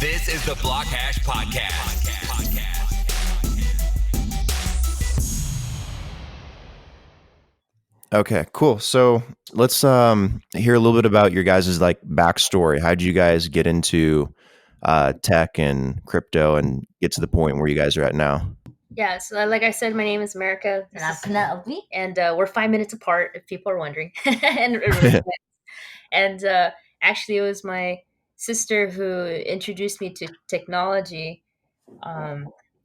This is the BlockHash Podcast. Okay, cool. So let's hear a little bit about your guys' like backstory. How did you guys get into tech and crypto and get to the point where you guys are at now? Yeah, so like I said, my name is America. And I'm Penelope. And we're 5 minutes apart, if people are wondering. and actually, it was my sister who introduced me to technology.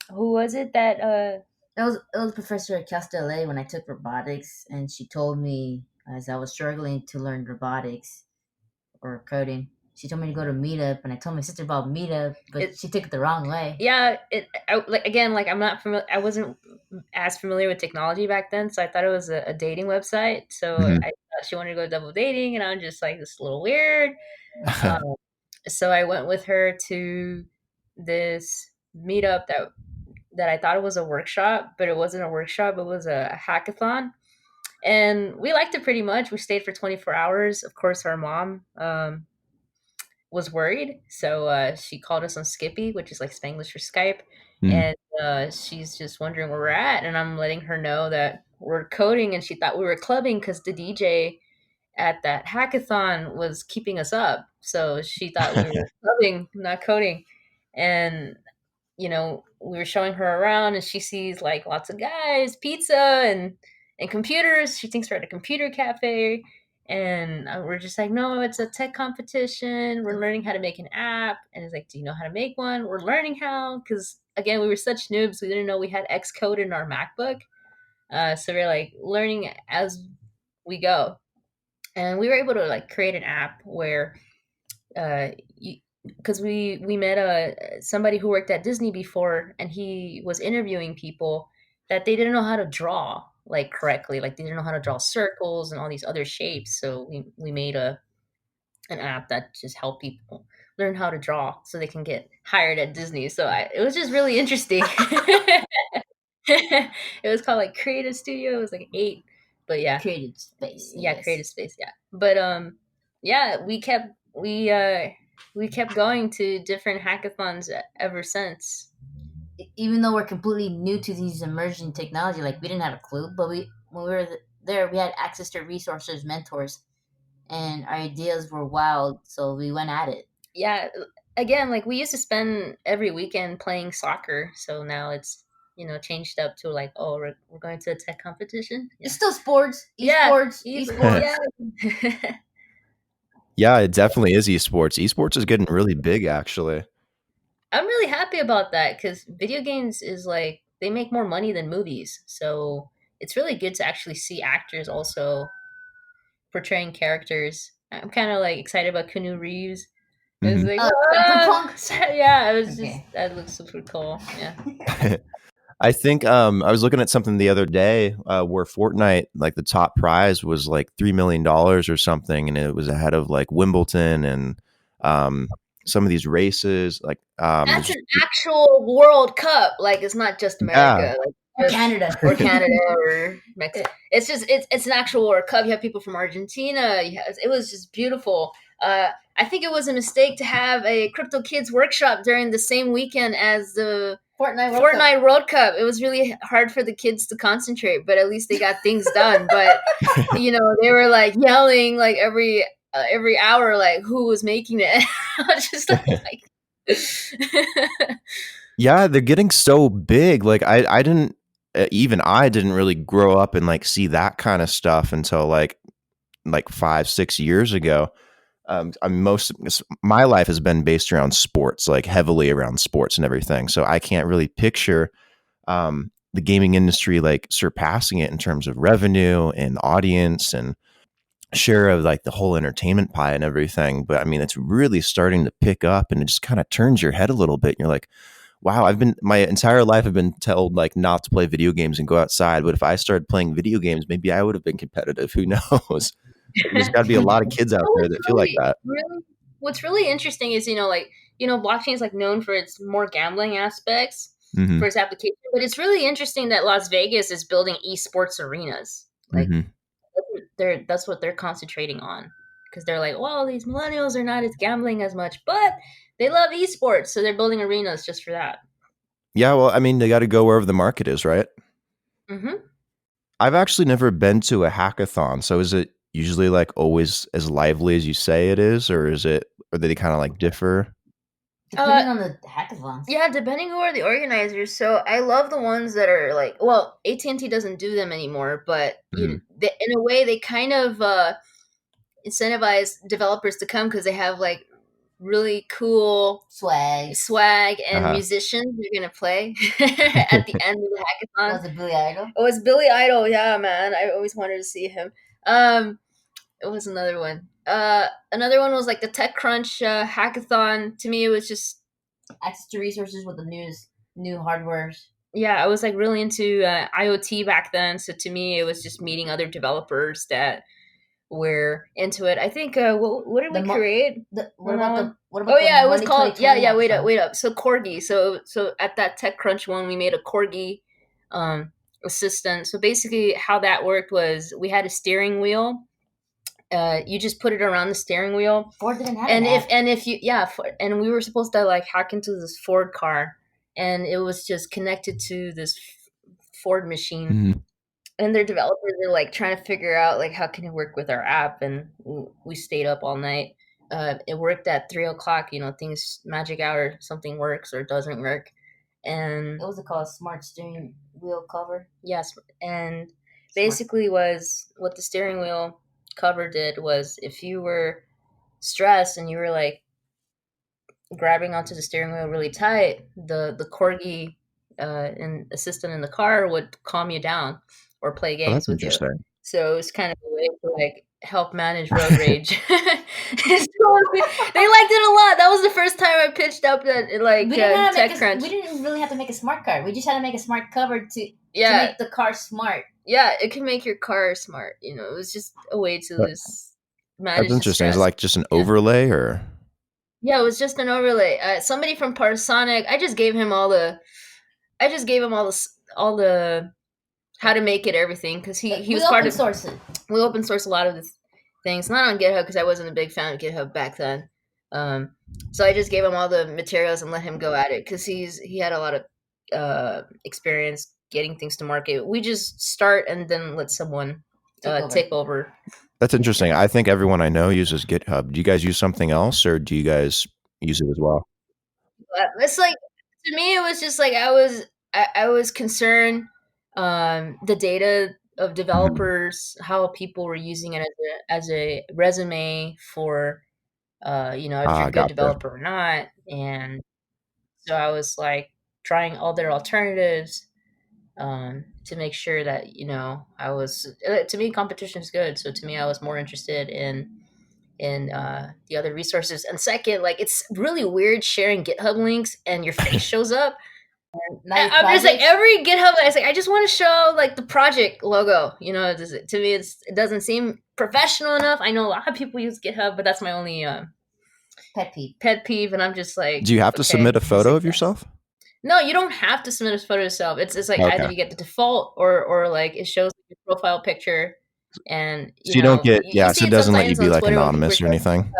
Who was it that... It was Professor at Cal State LA when I took robotics, and she told me as I was struggling to learn robotics or coding, she told me to go to Meetup, and I told my sister about Meetup, but she took it the wrong way. Yeah, I'm not familiar. I wasn't as familiar with technology back then, so I thought it was a dating website. So I thought she wanted to go double dating, and I'm just like, this is a little weird. So I went with her to this meetup that I thought it was a workshop, but it wasn't a workshop. It was a hackathon. And we liked it pretty much. We stayed for 24 hours. Of course, our mom was worried. So she called us on Skippy, which is like Spanglish for Skype. And she's just wondering where we're at. And I'm letting her know that we're coding. And she thought we were clubbing because the DJ at that hackathon was keeping us up. So she thought we were clubbing, not coding. And we were showing her around, and she sees like lots of guys, pizza, and computers. She thinks we're at a computer cafe, and we're just like, no, it's a tech competition. We're learning how to make an app. And it's like, do you know how to make one? We're learning how, because again, we were such noobs. We didn't know we had Xcode in our MacBook. So we're like learning as we go. And we were able to like create an app where because we met somebody who worked at Disney before, and he was interviewing people that they didn't know how to draw like correctly, like they didn't know how to draw circles and all these other shapes. So we made an app that just helped people learn how to draw so they can get hired at Disney. So it was just really interesting. It was called like Creative Studio. It was like 8, but yeah, Creative Space. Yeah, yes. Creative Space. Yeah, but yeah, we kept going to different hackathons ever since. Even though we're completely new to these emerging technology, like we didn't have a clue, but when we were there, we had access to resources, mentors, and our ideas were wild, so we went at it. Yeah, again, like we used to spend every weekend playing soccer, so now it's changed up to like, oh, we're going to a tech competition. Yeah. It's still sports, esports, esports. Yeah. Yeah, it definitely is esports. Esports is getting really big, actually. I'm really happy about that because video games is like, they make more money than movies. So it's really good to actually see actors also portraying characters. I'm kind of like excited about Keanu Reeves. It's like, yeah, it was just, that looks super cool. Yeah. I think I was looking at something the other day where Fortnite, like the top prize was like $3 million or something, and it was ahead of like Wimbledon and some of these races. Like that's an actual World Cup. Like it's not just America, or Canada, or Mexico. It's just it's an actual World Cup. You have people from Argentina. It was just beautiful. I think it was a mistake to have a Crypto Kids workshop during the same weekend as the Fortnite World Cup. It was really hard for the kids to concentrate, but at least they got things done. But they were like yelling like every hour, like who was making it. I was just like yeah, they're getting so big. Like I didn't really grow up and like see that kind of stuff until like 5-6 years ago. My life has been based around sports, like heavily around sports and everything. So I can't really picture the gaming industry like surpassing it in terms of revenue and audience and share of like the whole entertainment pie and everything. But I mean, it's really starting to pick up, and it just kind of turns your head a little bit. And you're like, wow, my entire life I've been told like not to play video games and go outside. But if I started playing video games, maybe I would have been competitive. Who knows? There's got to be a lot of kids out there that feel like that. Really, what's really interesting is, blockchain is like known for its more gambling aspects for its application, but it's really interesting that Las Vegas is building esports arenas. Like that's what they're concentrating on. because they're like, well, these millennials are not as gambling as much, but they love esports, so they're building arenas just for that. Yeah, well, I mean, they got to go wherever the market is, right? Mm-hmm. I've actually never been to a hackathon. So is it usually like always as lively as you say it is, or or do they kind of like differ? Depending on the hackathons. Yeah, depending on the organizers. So I love the ones that are like, well, AT&T doesn't do them anymore, but in a way they kind of incentivize developers to come because they have like really cool swag and musicians who are gonna play at the end of the hackathon. Was it Billy Idol? It was Billy Idol. Yeah, man, I always wanted to see him. It was another one. Another one was like the TechCrunch hackathon. To me, it was just access to resources with the new hardwares. Yeah, I was like really into IoT back then. So to me, it was just meeting other developers that were into it. I think what did we create? What about it was called wait up. So Corgi. So at that TechCrunch one, we made a Corgi assistant. So basically, how that worked was we had a steering wheel. You just put it around the steering wheel. Ford didn't have and we were supposed to like hack into this Ford car, and it was just connected to this Ford machine. Mm-hmm. And their developers are like trying to figure out like how can it work with our app, and we stayed up all night. It worked at 3:00. Things magic hour, something works or doesn't work, and what was it called? Smart steering wheel cover. Yes, and basically was what the steering wheel cover did was if you were stressed and you were like grabbing onto the steering wheel really tight, the Corgi and assistant in the car would calm you down or play games with you. So it was kind of a way to like help manage road rage. They liked it a lot. That was the first time I pitched up at like TechCrunch. We didn't really have to make a smart car. We just had to make a smart cover to make the car smart. Yeah, it can make your car smart. It was just a way to manage. That's interesting. Is it like just an overlay or? Yeah, it was just an overlay. Somebody from Parsonic. I just gave him all the how to make it everything because he was part of source it. We open source a lot of the things, not on GitHub because I wasn't a big fan of GitHub back then. So I just gave him all the materials and let him go at it because he had a lot of experience getting things to market. We just start and then let someone take over. That's interesting. I think everyone I know uses GitHub. Do you guys use something else, or do you guys use it as well? It's like, to me, it was just like I was concerned the data of developers, how people were using it as a resume for if you're a good developer or not. And so I was like trying all their alternatives to make sure that I was to me competition is good. So to me, I was more interested in the other resources. And second, like it's really weird sharing GitHub links and your face shows up. I'm just like every GitHub. I say I just want to show like the project logo. To me, it doesn't seem professional enough. I know a lot of people use GitHub, but that's my only pet peeve. And I'm just like, do you have to submit a photo of yourself? No, you don't have to submit a photo yourself. It's like either you get the default or like it shows your profile picture, and you don't get so it doesn't let you be like anonymous or anything.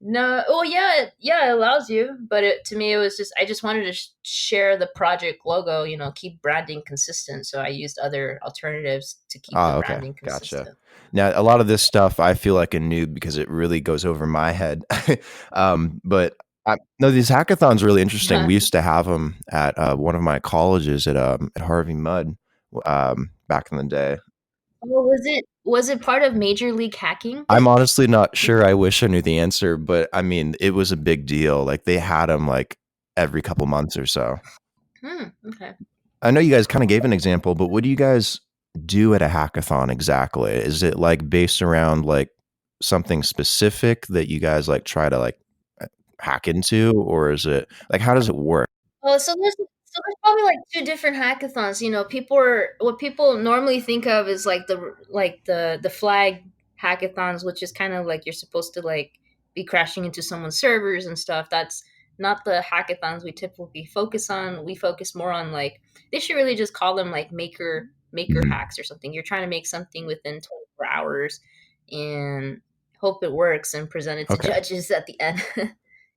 No, well, yeah, it allows you, but to me, it was just I just wanted to share the project logo, keep branding consistent. So I used other alternatives to keep the branding consistent. Gotcha. Now, a lot of this stuff, I feel like a noob because it really goes over my head. But no, these hackathons are really interesting. Uh-huh. We used to have them at one of my colleges at Harvey Mudd back in the day. Oh, was it part of Major League Hacking? I'm honestly not sure. I wish I knew the answer, but I mean, it was a big deal. Like they had them like every couple months or so. Okay. I know you guys kind of gave an example, but what do you guys do at a hackathon exactly? Is it like based around like something specific that you guys like try to like hack into, or is it like how does it work? So there's probably like two different hackathons. What people normally think of is like the flag hackathons, which is kind of like you're supposed to like be crashing into someone's servers and stuff. That's not the hackathons we typically focus on. We focus more on like they should really just call them like maker hacks or something. You're trying to make something within 24 hours and hope it works and present it to judges at the end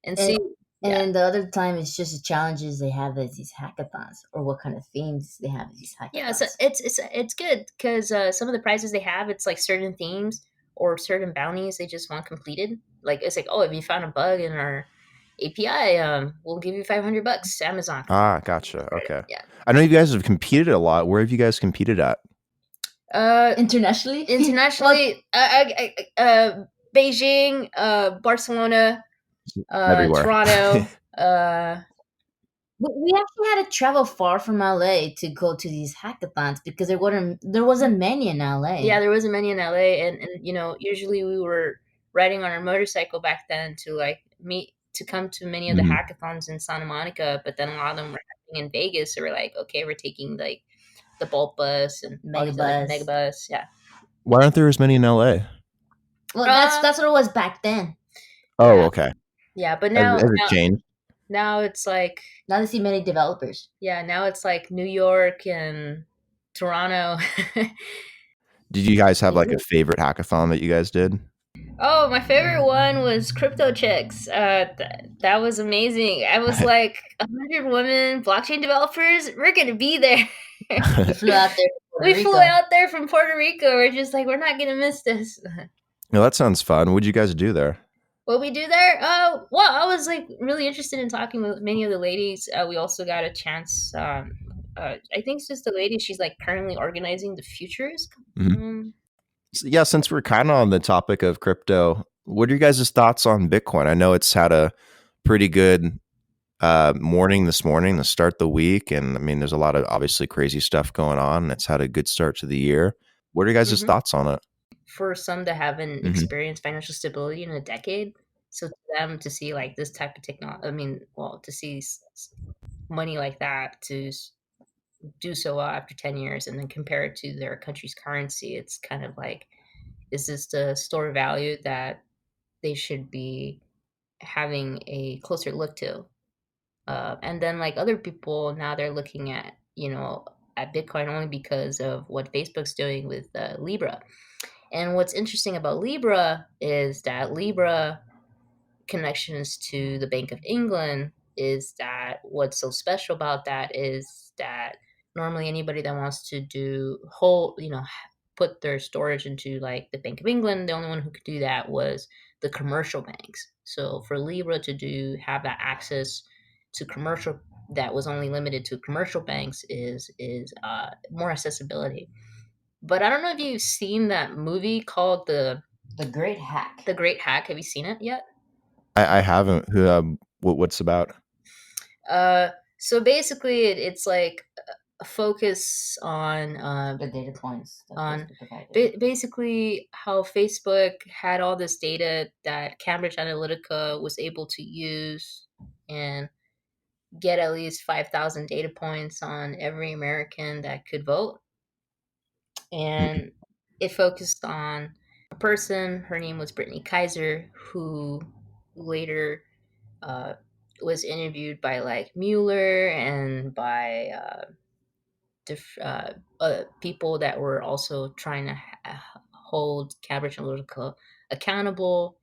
and see. And the other time, it's just the challenges they have as these hackathons, or what kind of themes they have as these hackathons. Yeah, so it's good because some of the prizes they have, it's like certain themes or certain bounties they just want completed. Like it's like, oh, if you found a bug in our API, we'll give you $500, Amazon. Ah, gotcha. Okay. Yeah. I know you guys have competed a lot. Where have you guys competed at? Internationally, Beijing, Barcelona, Everywhere. Toronto. We actually had to travel far from LA to go to these hackathons because there wasn't many in LA. Yeah, there wasn't many in LA, and usually we were riding on our motorcycle back then to come to many of the hackathons in Santa Monica, but then a lot of them were happening in Vegas, so we're like, okay, we're taking like the Bolt bus and Megabus. Yeah. Why aren't there as many in LA? Well, that's what it was back then. Oh, okay. Yeah, but now has it changed? Now it's like now they see many developers. Yeah, now it's like New York and Toronto. Did you guys have like a favorite hackathon that you guys did? Oh, my favorite one was Crypto Chicks. That was amazing. I was like 100 women, blockchain developers. We're gonna be there. We flew out there. We flew out there from Puerto Rico. We're just like, we're not gonna miss this. No, that sounds fun. What'd you guys do there? What we do there? Well, I was like really interested in talking with many of the ladies. We also got a chance. I think it's just the lady. She's like currently organizing the Futures. Yeah, since we're kind of on the topic of crypto, what are your guys' thoughts on Bitcoin? I know it's had a pretty good morning this morning to start the week. And I mean, there's a lot of obviously crazy stuff going on. It's had a good start to the year. What are your guys' thoughts on it? For some that haven't experienced financial stability in a decade, so to them to see like this type of technology, to see money like that to do so well after 10 years and then compare it to their country's currency, it's kind of like, is this the store of value that they should be having a closer look to? And then like other people, now they're looking at, at Bitcoin only because of what Facebook's doing with Libra. And what's interesting about Libra is that Libra connections to the Bank of England is that what's so special about that is that normally anybody that wants to put their storage into like the Bank of England, the only one who could do that was the commercial banks. So for Libra to have that access to commercial, that was only limited to commercial banks, is more accessibility. But I don't know if you've seen that movie called The Great Hack. The Great Hack. Have you seen it yet? I haven't. What's about? So basically, it's like a focus on the data points. On basically how Facebook had all this data that Cambridge Analytica was able to use and get at least 5,000 data points on every American that could vote. And it focused on a person, her name was Brittany Kaiser, who later was interviewed by like Mueller and by people that were also trying to hold Cambridge Analytica accountable.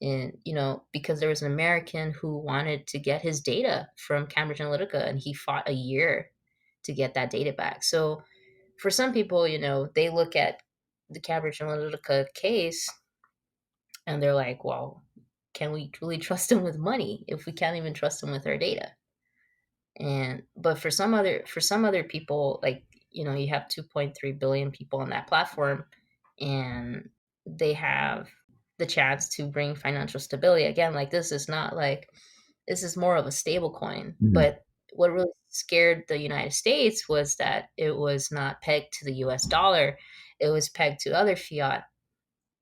And, because there was an American who wanted to get his data from Cambridge Analytica, and he fought a year to get that data back. So for some people, they look at the Cambridge Analytica case and they're like, well, can we really trust them with money if we can't even trust them with our data? But for some other people, like, you have 2.3 billion people on that platform, and they have the chance to bring financial stability. Again, like this is more of a stable coin, but what really scared the United States was that it was not pegged to the US dollar. It was pegged to other fiat.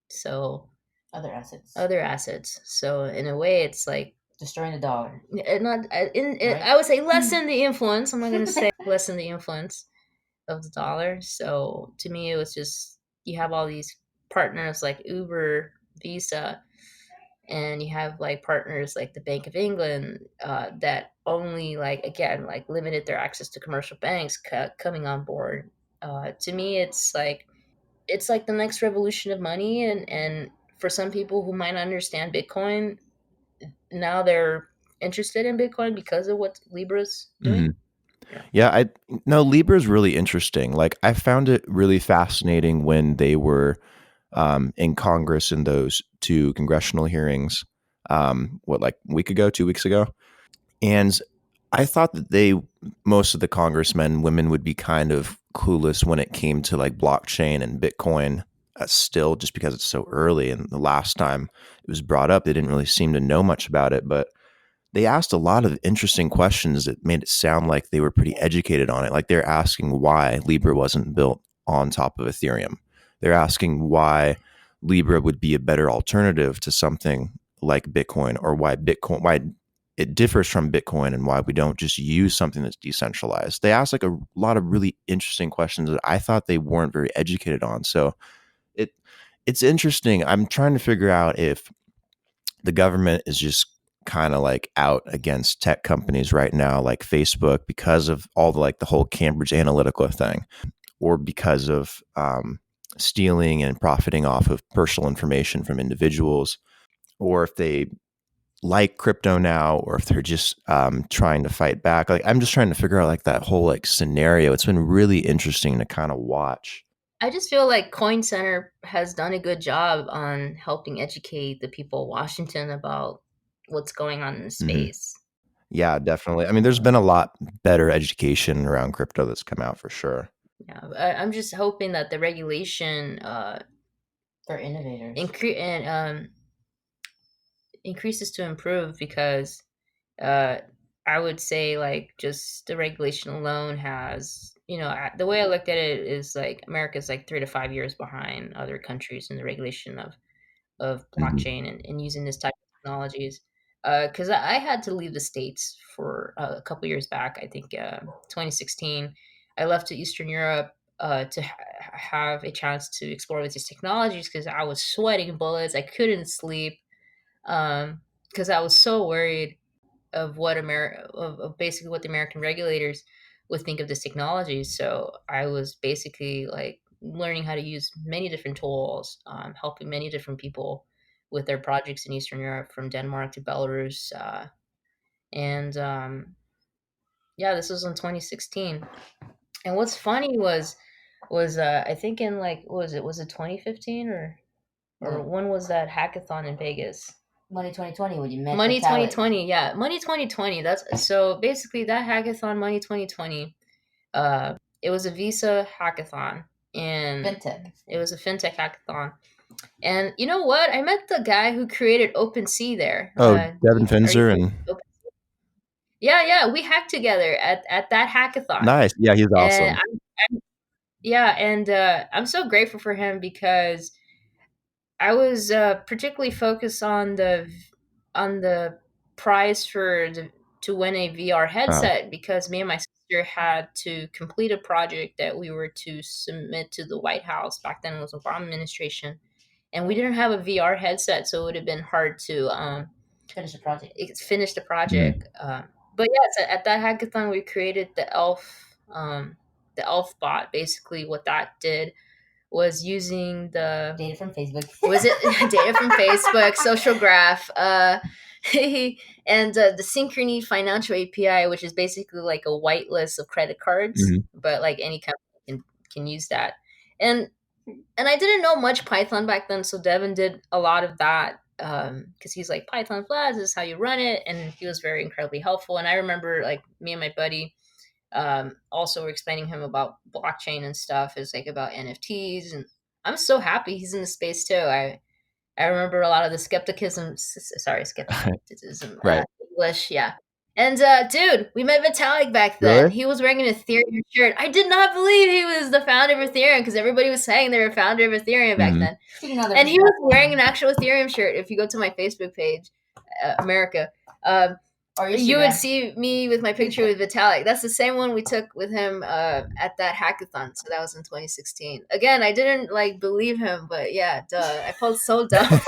So other assets. So in a way, it's like destroying the dollar. I would say lessen the influence. I'm not going to say lessen the influence of the dollar. So to me, it was just, you have all these partners like Uber, Visa, and you have like partners like the Bank of England that only limited their access to commercial banks coming on board. To me, it's like the next revolution of money, and for some people who might not understand Bitcoin, now they're interested in Bitcoin because of what Libra's doing. Yeah, Libra is really interesting. Like, I found it really fascinating when they were in Congress in those 2 congressional hearings, like a week ago, 2 weeks ago. And I thought that most of the congressmen, women, would be kind of clueless when it came to like blockchain and Bitcoin still, just because it's so early. And the last time it was brought up, they didn't really seem to know much about it. But they asked a lot of interesting questions that made it sound like they were pretty educated on it. Like, they're asking why Libra wasn't built on top of Ethereum. They're asking why Libra would be a better alternative to something like Bitcoin, or why it differs from Bitcoin, and why we don't just use something that's decentralized. They asked like a lot of really interesting questions that I thought they weren't very educated on. So it's interesting. I'm trying to figure out if the government is just kind of like out against tech companies right now, like Facebook, because of all the whole Cambridge Analytica thing, or because of stealing and profiting off of personal information from individuals, or if they like crypto now, or if they're just trying to fight back. Like, I'm just trying to figure out like that whole like scenario. It's been really interesting to kind of watch. I just feel like Coin Center has done a good job on helping educate the people of Washington about what's going on in the space. Yeah, definitely. I mean, there's been a lot better education around crypto that's come out for sure. Yeah, I'm just hoping that the regulation for innovators increases to improve, because I would say like just the regulation alone has, the way I looked at it is like America's like 3 to 5 years behind other countries in the regulation of blockchain and using this type of technologies. Because I had to leave the States for a couple years back. I think 2016, I left to Eastern Europe to have a chance to explore with these technologies, because I was sweating bullets. I couldn't sleep because I was so worried of what of basically what the American regulators would think of this technology. So I was basically like learning how to use many different tools, helping many different people with their projects in Eastern Europe, from Denmark to Belarus, and this was in 2016. And what's funny was I think in like, what was it 2015 or when was that hackathon in Vegas? Money 2020, when you met Money Vitalik. 2020, yeah. Money 2020. That's so basically that hackathon, Money 2020. It was a Visa hackathon, and Fintech. It was a fintech hackathon. And you know what? I met the guy who created OpenSea there. Oh, Devin Finzer and yeah, we hacked together at that hackathon. Nice. Yeah, he's awesome. And I'm so grateful for him, because I was particularly focused on the prize to win a VR headset, because me and my sister had to complete a project that we were to submit to the White House. Back then it was Obama administration, and we didn't have a VR headset, so it would have been hard to finish the project. But yes, at that hackathon we created the elf bot. Basically what that did was using the data from Facebook. Was it data from Facebook, social graph, and the Synchrony financial API, which is basically like a whitelist of credit cards, but like any company can use that. And I didn't know much Python back then, so Devin did a lot of that, because he's like, Python flags, this is how you run it, and he was very incredibly helpful. And I remember like me and my buddy also were explaining him about blockchain and stuff, is like about NFTs, and I'm so happy he's in the space too. I remember a lot of the skepticism, right. English, yeah. And dude, we met Vitalik back then. Really? He was wearing an Ethereum shirt. I did not believe he was the founder of Ethereum, because everybody was saying they were founder of Ethereum back then. And he was wearing an actual Ethereum shirt. If you go to my Facebook page, America, you would see me with my picture with Vitalik. That's the same one we took with him at that hackathon. So that was in 2016. Again, I didn't like believe him, but yeah, duh. I felt so dumb.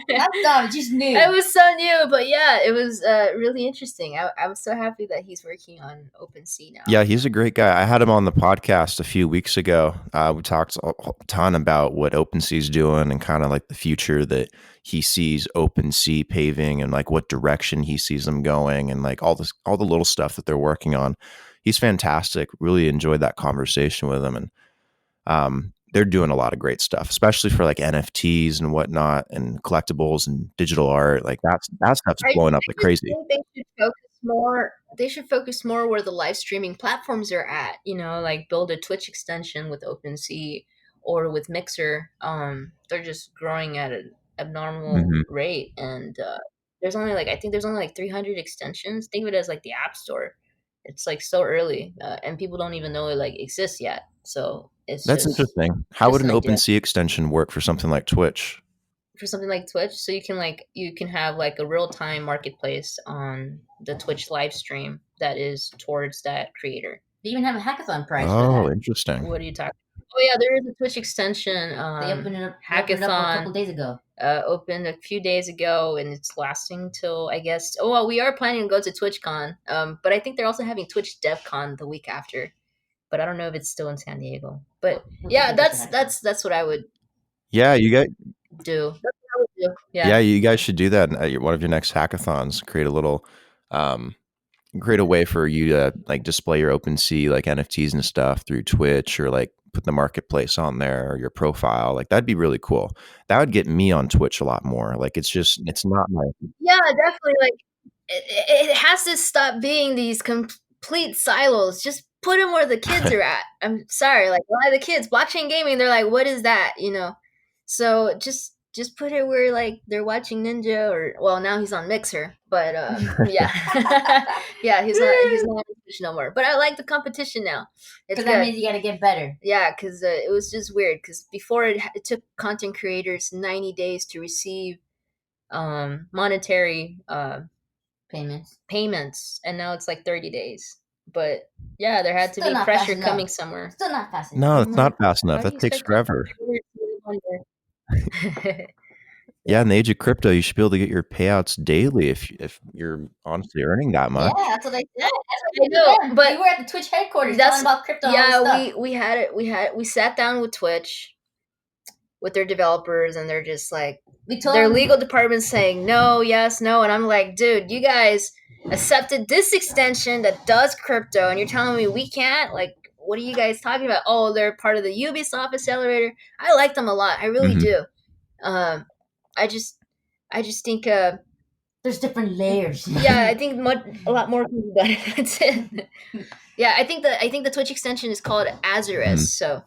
That's dumb. Just new. It was so new, but yeah, it was really interesting. I'm so happy that he's working on OpenSea now. Yeah, he's a great guy. I had him on the podcast a few weeks ago. We talked a ton about what OpenSea's doing and kind of like the future that he sees OpenSea paving and like what direction he sees them going and like all the little stuff that they're working on. He's fantastic. Really enjoyed that conversation with him, and they're doing a lot of great stuff, especially for like NFTs and whatnot and collectibles and digital art. Like that stuff's blowing up like crazy. They should focus more where the live streaming platforms are at, like build a Twitch extension with OpenSea or with Mixer. They're just growing at an abnormal rate. And there's only I think there's only 300 extensions. Think of it as like the App Store. It's like so early and people don't even know it exists yet. So that's interesting. How would an OpenSea extension work for something like Twitch? For something like Twitch, so you can have a real-time marketplace on the Twitch live stream that is towards that creator. They even have a hackathon prize. Oh, interesting. What are you talking about? Oh yeah, there is a Twitch extension. They opened it up hackathon a couple days ago. Opened a few days ago, and it's lasting till I guess. Oh well, we are planning to go to TwitchCon. But I think they're also having Twitch DevCon the week after. But I don't know if it's still in San Diego. But yeah, that's what I would. Yeah, you guys do. That's what I would do. Yeah, you guys should do that at one of your next hackathons. Create a little, create a way for you to display your OpenSea NFTs and stuff through Twitch, or put the marketplace on there or your profile. That'd be really cool. That would get me on Twitch a lot more. It's not my. Yeah, definitely. It has to stop being these complete silos. Just put them where the kids are at. I'm sorry, why the kids blockchain gaming? They're like, what is that? So just put it where they're watching Ninja, or well, now he's on Mixer, but yeah, yeah, he's not on Twitch no more. But I like the competition now. Because that means you got to get better. Yeah, because it was just weird. Because before it took content creators 90 days to receive monetary payments, and now it's 30 days. But yeah, there had to be pressure coming somewhere. Still not fast enough. No, it's not fast enough. That takes forever. Yeah, in the age of crypto, you should be able to get your payouts daily if you're honestly earning that much. Yeah, that's what I said. I know, but we were at the Twitch headquarters talking about crypto. Yeah, we sat down with Twitch, with their developers, and they're just their legal department saying no, yes, no, and I'm like, dude, you guys accepted this extension that does crypto, and you're telling me we can't? What are you guys talking about? Oh, they're part of the Ubisoft accelerator. I like them a lot. I really do. I just think there's different layers. Yeah, I think a lot more can be done. That's it. Yeah, I think the Twitch extension is called Azurus. So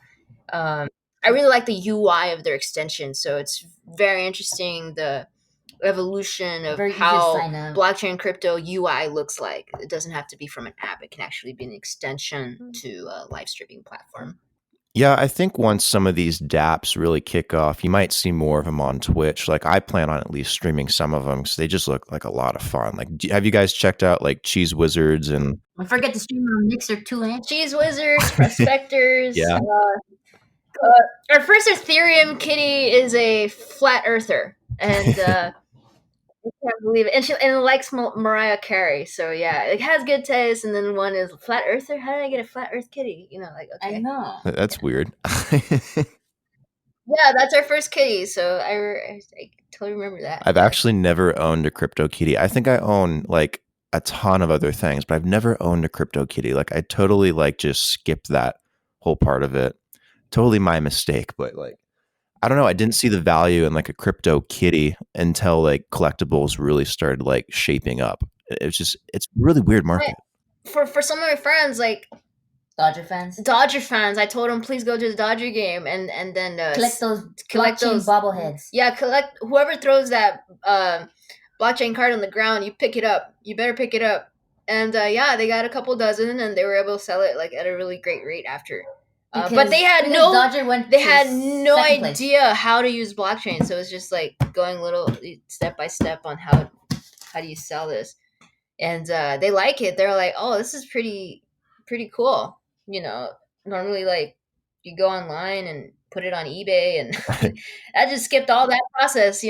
I really like the UI of their extension. So it's very interesting, the evolution of how blockchain crypto UI looks like. It doesn't have to be from an app. It can actually be an extension to a live streaming platform. Yeah, I think once some of these dApps really kick off, you might see more of them on Twitch. I plan on at least streaming some of them because they just look like a lot of fun. Have you guys checked out Cheese Wizards and? Don't forget to stream on Mixer too, Cheese Wizards, Prospectors. Yeah. Our first Ethereum kitty is a flat earther, and I can't believe it. And it likes Mariah Carey, so yeah, it has good taste. And then one is flat earther. How did I get a flat earth kitty? Okay. I know. That's weird. Yeah, that's our first kitty, so I totally remember that. I've actually never owned a crypto kitty. I think I own a ton of other things, but I've never owned a crypto kitty. I totally just skipped that whole part of it. Totally my mistake, but I don't know. I didn't see the value in a crypto kitty until collectibles really started shaping up. It's really weird market. For some of my friends, Dodger fans, I told them please go to the Dodger game and then collect those bobbleheads. Yeah, collect whoever throws that blockchain card on the ground. You pick it up. You better pick it up. And yeah, they got a couple dozen, and they were able to sell it at a really great rate after. But they had no idea how to use blockchain, so it was just going little step by step on how do you sell this, and they like it. They're like, oh, this is pretty cool. Normally you go online and put it on eBay, and I just skipped all that process.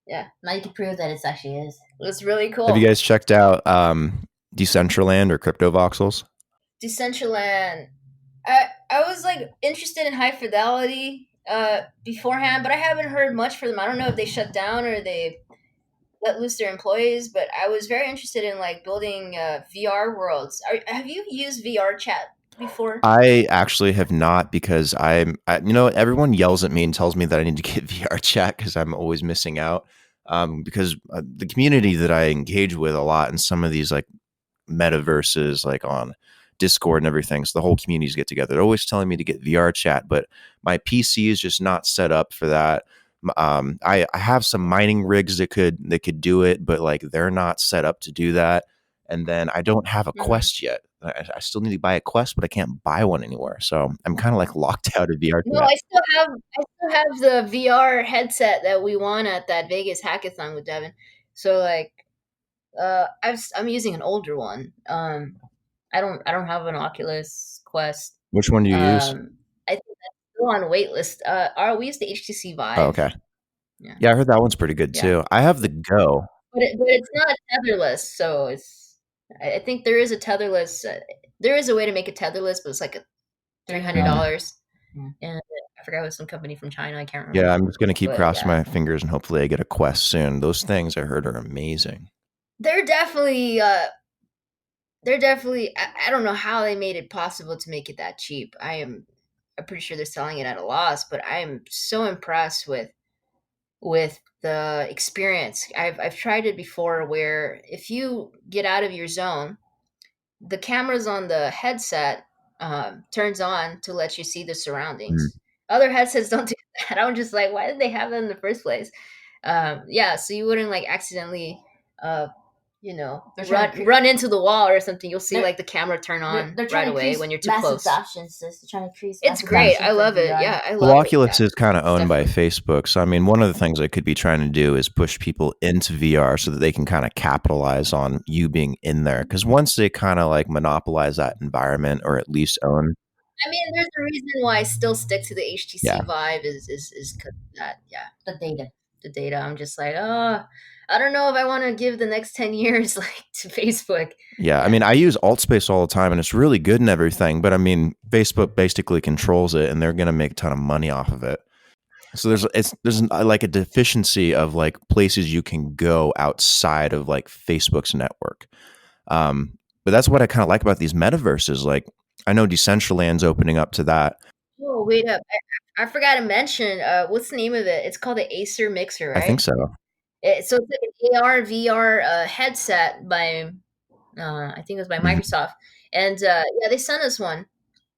Yeah, Now you can prove that it actually is. it was really cool. Have you guys checked out Decentraland or Crypto Voxels? Decentraland. I was like interested in High Fidelity beforehand, but I haven't heard much from them. I don't know if they shut down or they let loose their employees, but I was very interested in like building VR worlds. Have you used VR chat before? I actually have not, because everyone yells at me and tells me that I need to get VR chat because I'm always missing out. Because the community that I engage with a lot in some of these like metaverses, like on Discord and everything, so the whole communities get together. They're always telling me to get VR chat, but my PC is just not set up for that. I have some mining rigs that could do it, but like they're not set up to do that. And then I don't have a Quest yet. I still need to buy a Quest, but I can't buy one anywhere. So I'm kind of like locked out of VR. No, I still have the VR headset that we won at that Vegas hackathon with Devin. So like, I'm using an older one. I don't have an Oculus Quest. Which one do you use? I think that's still on waitlist. We use the HTC Vive. Oh, okay. Yeah, I heard that one's pretty good too. I have the Go, but it's not tetherless, so I think there is a tetherless. There is a way to make it tetherless, but it's like $300. And I forgot it was some company from China. I can't remember. Yeah, I'm just gonna keep crossing my fingers and hopefully I get a Quest soon. Those things I heard are amazing. They're definitely. I don't know how they made it possible to make it that cheap. I'm pretty sure they're selling it at a loss, but I'm so impressed with the experience. I've tried it before, where if you get out of your zone, the cameras on the headset turns on to let you see the surroundings. Other headsets don't do that. I'm just like, why did they have that in the first place? So you wouldn't like accidentally run into the wall or something. You'll see like the camera turn on right away when you're too close. Options, they're trying to increase. It's great. I love it. Yeah, I love it. Well, Oculus is kind of owned by Facebook, so I mean, one of the things I could be trying to do is push people into VR so that they can kind of capitalize on you being in there. Because once they kind of like monopolize that environment, or at least own. I mean, there's a reason why I still stick to the HTC Vive is because of that. Yeah, the data. I'm just like, I don't know if I want to give the next 10 years like to Facebook. Yeah, I mean, I use AltSpace all the time and it's really good and everything, but I mean, Facebook basically controls it and they're going to make a ton of money off of it. So there's like a deficiency of like places you can go outside of like Facebook's network. But that's what I kind of like about these metaverses. Like, I know Decentraland's opening up to that. Oh, wait up. I forgot to mention, what's the name of it? It's called the Acer Mixer, right? I think so. So it's like an AR VR headset by I think it was by Microsoft, and they sent us one.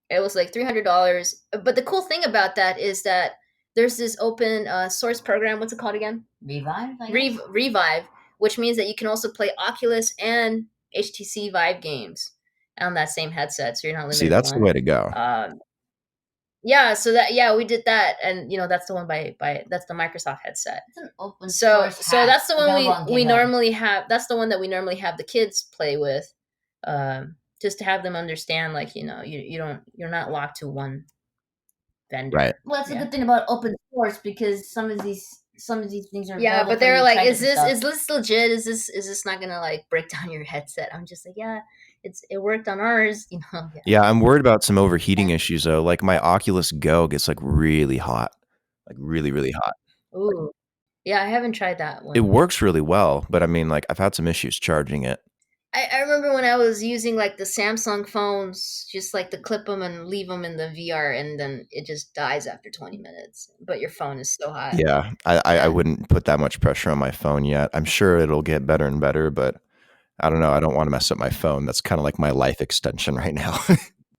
It was like $300. But the cool thing about that is that there's this open source program. What's it called again? Revive, which means that you can also play Oculus and HTC Vive games on that same headset. So you're not limited. See, that's the way to go. So we did that, and that's the one by that's the Microsoft headset. It's an open so source that's the one we normally have. That's the one that we normally have the kids play with, just to have them understand, like you're not locked to one vendor. Right. Well, that's a good thing about open source, because some of these things are but they're like, is this legit? Is this not gonna like break down your headset? I'm just like, it worked on ours, Yeah, I'm worried about some overheating issues though. Like my Oculus Go gets like really hot, like really, really hot. Ooh, yeah, I haven't tried that one. It works really well, but I mean, like I've had some issues charging it. I remember when I was using like the Samsung phones, just like to clip them and leave them in the VR, and then it just dies after 20 minutes. But your phone is so hot. Yeah, I wouldn't put that much pressure on my phone yet. I'm sure it'll get better and better, but I don't know. I don't want to mess up my phone. That's kind of like my life extension right now.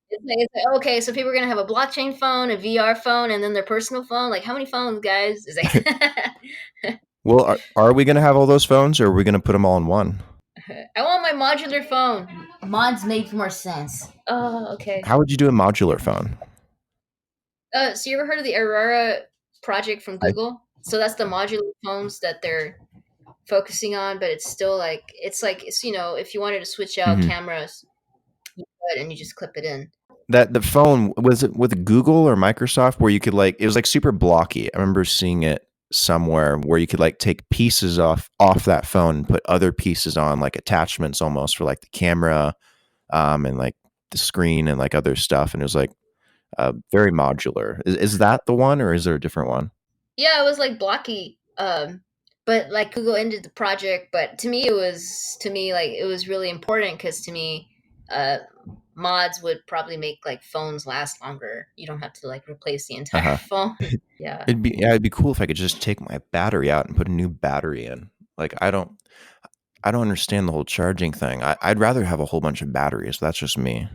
It's like, okay, so people are going to have a blockchain phone, a VR phone, and then their personal phone. Like, how many phones, guys? Is like Well, are we going to have all those phones, or are we going to put them all in one? I want my modular phone. Mods make more sense. Oh, okay. How would you do a modular phone? So you ever heard of the Aurora project from Google? So that's the modular phones that they're focusing on, but it's still like it's if you wanted to switch out cameras, you could, and you just clip it in. That the phone, was it with Google or Microsoft, where you could like, it was like super blocky. I remember seeing it somewhere where you could like take pieces off that phone and put other pieces on, like attachments almost for like the camera, and like the screen and like other stuff. And it was like very modular. Is that the one, or is there a different one? Yeah, it was like blocky. But like Google ended the project. But to me, it was really important because to me, mods would probably make like phones last longer. You don't have to like replace the entire Uh-huh. phone. Yeah. It'd be cool if I could just take my battery out and put a new battery in. Like I don't understand the whole charging thing. I'd rather have a whole bunch of batteries. That's just me.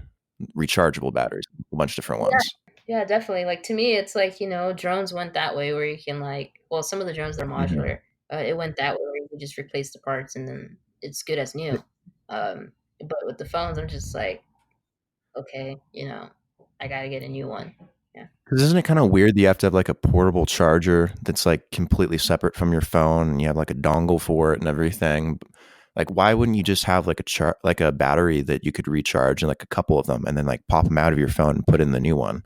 Rechargeable batteries, a bunch of different ones. Yeah, definitely. Like to me, it's like, drones went that way where you can like, well, some of the drones that are Mhm. modular, it went that way where you can just replace the parts and then it's good as new. But with the phones, I'm just like, okay, I gotta get a new one. Yeah. Because isn't it kind of weird that you have to have like a portable charger that's like completely separate from your phone, and you have like a dongle for it and everything? Like, why wouldn't you just have like like a battery that you could recharge and like a couple of them, and then like pop them out of your phone and put in the new one?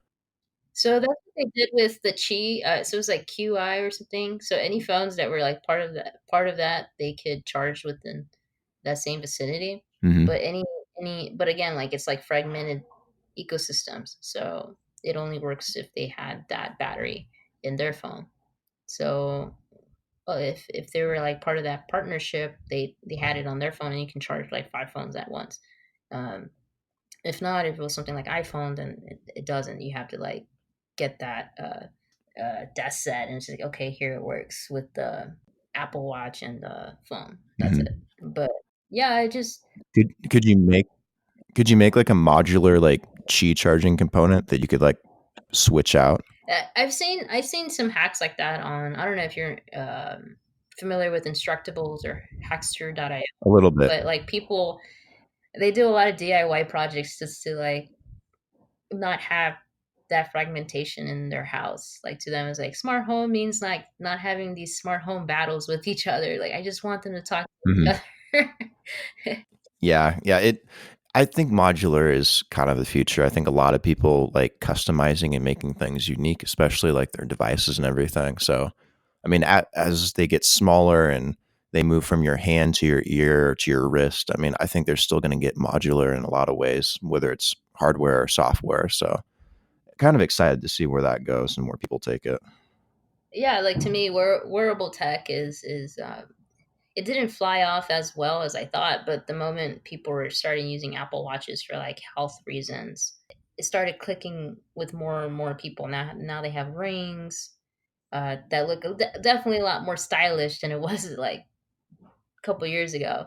So that's what they did with the Qi. So it was like QI or something. So any phones that were like part of that, they could charge within that same vicinity. Hmm. But but again, like it's like fragmented ecosystems. So it only works if they had that battery in their phone. So if they were like part of that partnership, they had it on their phone, and you can charge like 5 phones at once. Um, if not, if it was something like iPhone, then it doesn't. You have to like get that desk set, and it's like, okay, here it works with the Apple Watch and the phone. That's Hmm. it. But yeah, I just Could you make like a modular like Qi charging component that you could like switch out I've seen some hacks like that on. I don't know if you're familiar with Instructables or Hackster.io, a little bit? but like people, they do a lot of DIY projects just to like not have that fragmentation in their house. Like to them, it's like smart home means like not having these smart home battles with each other. Like I just want them to talk to Hmm. each other. Yeah, yeah. I think modular is kind of the future. I think a lot of people like customizing and making things unique, especially like their devices and everything. So, I mean, as they get smaller and they move from your hand to your ear to your wrist, I mean, I think they're still going to get modular in a lot of ways, whether it's hardware or software. So, kind of excited to see where that goes and where people take it. Yeah, like to me, wearable tech is it didn't fly off as well as I thought, but the moment people were starting using Apple Watches for like health reasons, it started clicking with more and more people. Now they have rings that look definitely a lot more stylish than it was like a couple years ago.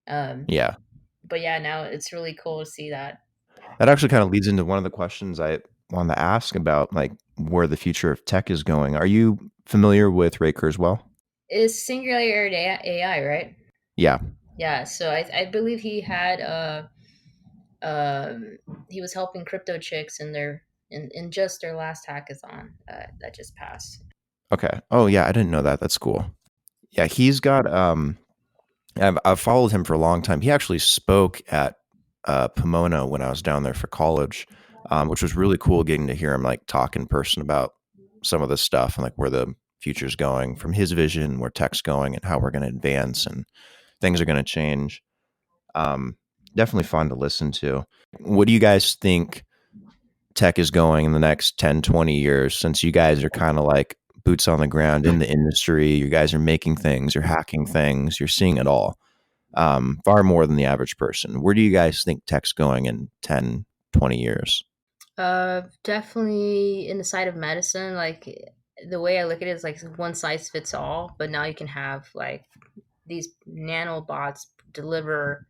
Um, Yeah. but yeah, now it's really cool to see that. That actually kind of leads into one of the questions I wanted to ask about like where the future of tech is going. Are you familiar with Ray Kurzweil? Is Singularity AI, right? Yeah. Yeah, so I believe um, he was helping crypto chicks in in just their last hackathon that just passed. Okay. Oh yeah, I didn't know that. That's cool. Yeah, he's got I've followed him for a long time. He actually spoke at Pomona when I was down there for college, which was really cool getting to hear him like talk in person about some of this stuff and like where the future's going from his vision, where tech's going and how we're going to advance and things are going to change. Um, Definitely fun to listen to. What do you guys think tech is going in the next 10, 20 years, since you guys are kind of like boots on the ground in the industry? You guys are making things, you're hacking things, you're seeing it all, far more than the average person. Where do you guys think tech's going in 10, 20 years? Definitely in the side of medicine, like the way I look at it is like one size fits all, but now you can have like these nanobots deliver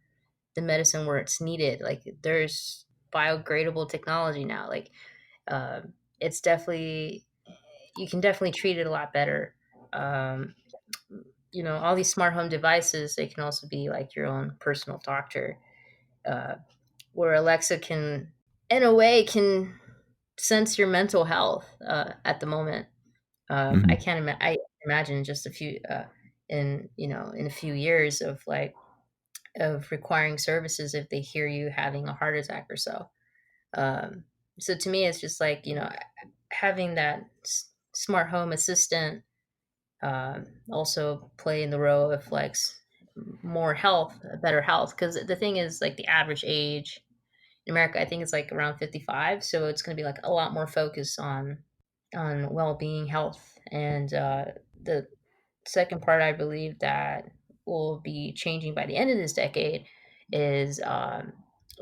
the medicine where it's needed. Like there's biodegradable technology now. Like it's definitely, you can definitely treat it a lot better. Um, all these smart home devices, they can also be like your own personal doctor, uh, where Alexa can, in a way, can sense your mental health at the moment. I Hmm. can't I imagine just a few in a few years of like of requiring services if they hear you having a heart attack or so. Um, so to me, it's just like having that smart home assistant also play in the role of like more health, better health. Because the thing is, like the average age in America, I think it's like around 55. So it's going to be like a lot more focus on well-being, health, and the second part I believe that will be changing by the end of this decade is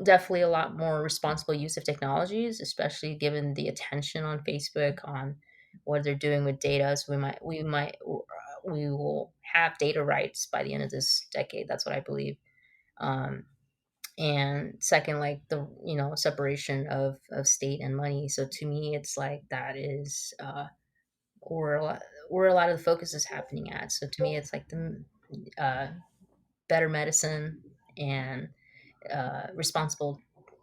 definitely a lot more responsible use of technologies, especially given the attention on Facebook on what they're doing with data. So we will have data rights by the end of this decade. That's what I believe. Um, and second, like the separation of state and money. So to me, it's like that is where a lot of the focus is happening at. So to me, it's like the uh, better medicine and responsible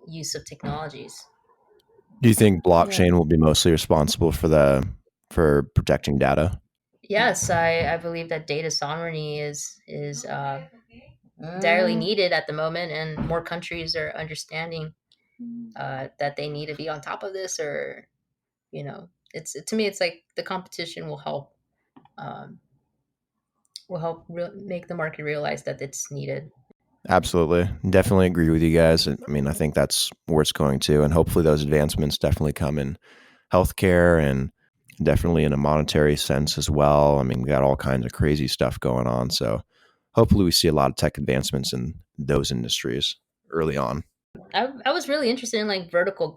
use of technologies. Do you think Yeah. blockchain will be mostly responsible for protecting data? Yes, I believe that data sovereignty is direly needed at the moment, and more countries are understanding that they need to be on top of this. Or it's to me, it's like the competition will help make the market realize that it's needed. Absolutely. Definitely agree with you guys. I mean, I think that's where it's going to. And hopefully those advancements definitely come in healthcare and definitely in a monetary sense as well. I mean, we got all kinds of crazy stuff going on. So hopefully we see a lot of tech advancements in those industries early on. I was really interested in like vertical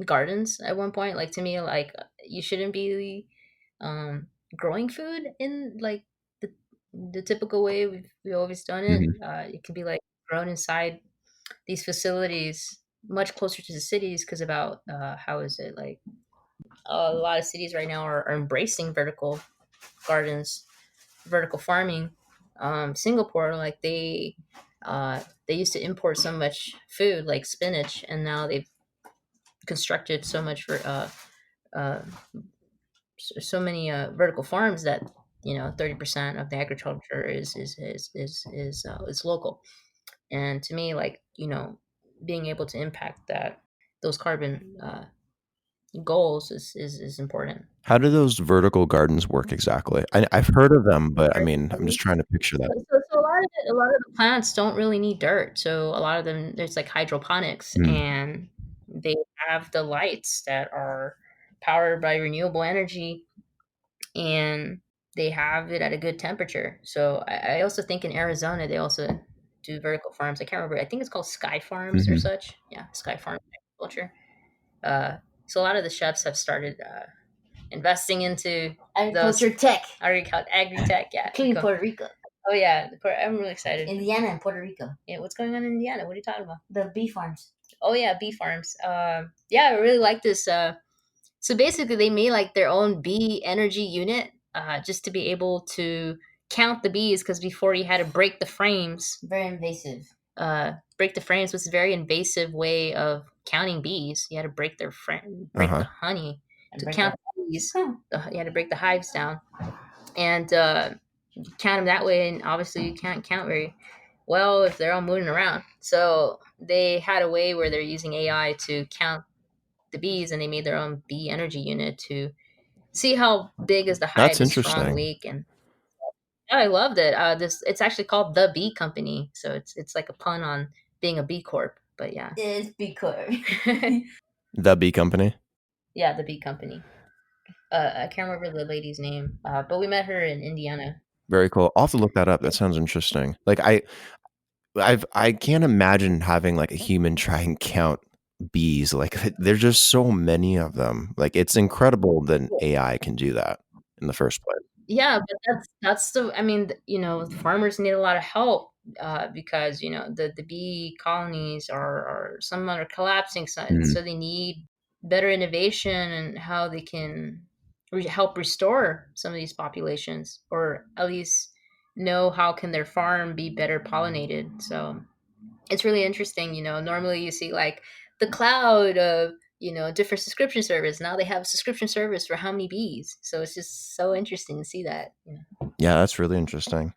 gardens at one point. Like to me, like you shouldn't be growing food in like the typical way we've always done it. It can be like grown inside these facilities much closer to the cities because about how is it like a lot of cities right now are embracing vertical gardens, vertical farming. Singapore, like they used to import so much food like spinach, and now they've constructed so much for uh, so many vertical farms that 30% of the agriculture is local. And to me, like being able to impact those carbon goals is important. How do those vertical gardens work exactly? I've heard of them, but I mean, I'm just trying to picture that. So a lot of the plants don't really need dirt. So a lot of them, there's like hydroponics, and they have the lights that are powered by renewable energy, and they have it at a good temperature. So I also think in Arizona they also do vertical farms. I can't remember. I think it's called Sky Farms or such. Yeah, Sky Farm agriculture. So a lot of the chefs have started investing into agriculture tech. Agri-tech, yeah. Including Puerto Rico. Oh yeah, I'm really excited. Indiana and Puerto Rico. Yeah, what's going on in Indiana? What are you talking about? The bee farms. Oh yeah, bee farms. Yeah, I really like this. So basically, they made like their own bee energy unit, just to be able to count the bees. Because before you had to break the frames. Very invasive. Break the frames was a very invasive way of counting bees. You had to break the honey to count the bees. You had to break the hives down, and count them that way. And obviously, you can't count very well if they're all moving around. So they had a way where they're using AI to count the bees, and they made their own bee energy unit to see how big is the hive. That's interesting. Strong, weak, and I loved it. It's actually called the Bee Company, so it's like a pun on being a B Corp. But yeah, it's B Corp. The Bee Company. Yeah, the Bee Company. I can't remember the lady's name, but we met her in Indiana. Very cool. I'll have to look that up. That sounds interesting. Like I can't imagine having like a human try and count bees. Like there's just so many of them. Like it's incredible that AI can do that in the first place. Yeah, but that's the. I mean, farmers need a lot of help because the bee colonies are some are collapsing, so they need better innovation and how they can help restore some of these populations, or at least know how can their farm be better pollinated. So it's really interesting. Normally you see like the cloud of different subscription service. Now they have a subscription service for how many bees. So it's just so interesting to see that. Yeah, that's really interesting.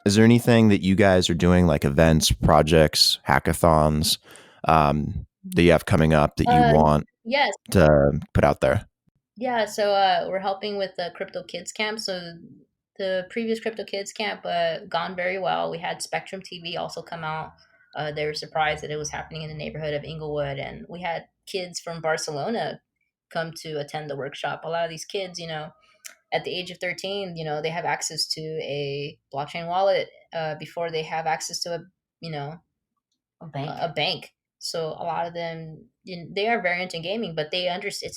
Is there anything that you guys are doing, like events, projects, hackathons, that you have coming up that you want Yes. to put out there? Yeah, so we're helping with the Crypto Kids Camp. So the previous Crypto Kids Camp gone very well. We had Spectrum TV also come out. They were surprised that it was happening in the neighborhood of Inglewood, and we had kids from Barcelona come to attend the workshop. A lot of these kids, at the age of 13, they have access to a blockchain wallet before they have access to a bank. So a lot of them, they are very into gaming, but they understand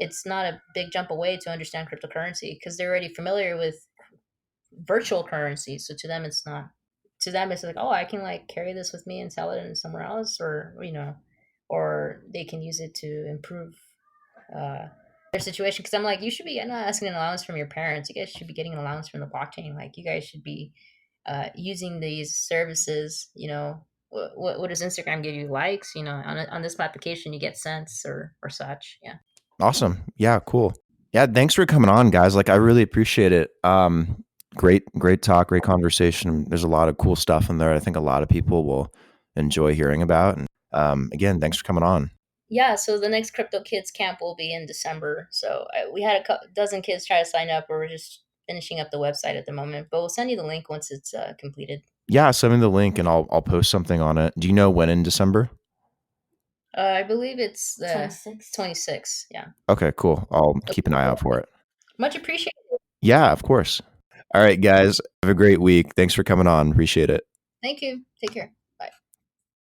it's not a big jump away to understand cryptocurrency because they're already familiar with virtual currency. So to them, it's not. To them, it's like, oh, I can like carry this with me and sell it in somewhere else, or they can use it to improve their situation. Because I'm like, you should be not asking an allowance from your parents. You guys should be getting an allowance from the blockchain. Like, you guys should be using these services. What does Instagram give you? Likes, on this application, you get cents or such. Yeah. Awesome. Yeah, cool. Yeah, thanks for coming on, guys. Like, I really appreciate it. Great talk, great conversation. There's a lot of cool stuff in there. I think a lot of people will enjoy hearing about. And again, thanks for coming on. Yeah, so the next Crypto Kids Camp will be in December. So we had a dozen kids try to sign up, or we're just finishing up the website at the moment. But we'll send you the link once it's completed. Yeah, send me the link and I'll post something on it. Do you know when in December? I believe it's the 26th. 26th. Yeah. Okay, cool. I'll keep an eye out for it. Much appreciated. Yeah, of course. All right, guys. Have a great week. Thanks for coming on. Appreciate it. Thank you. Take care.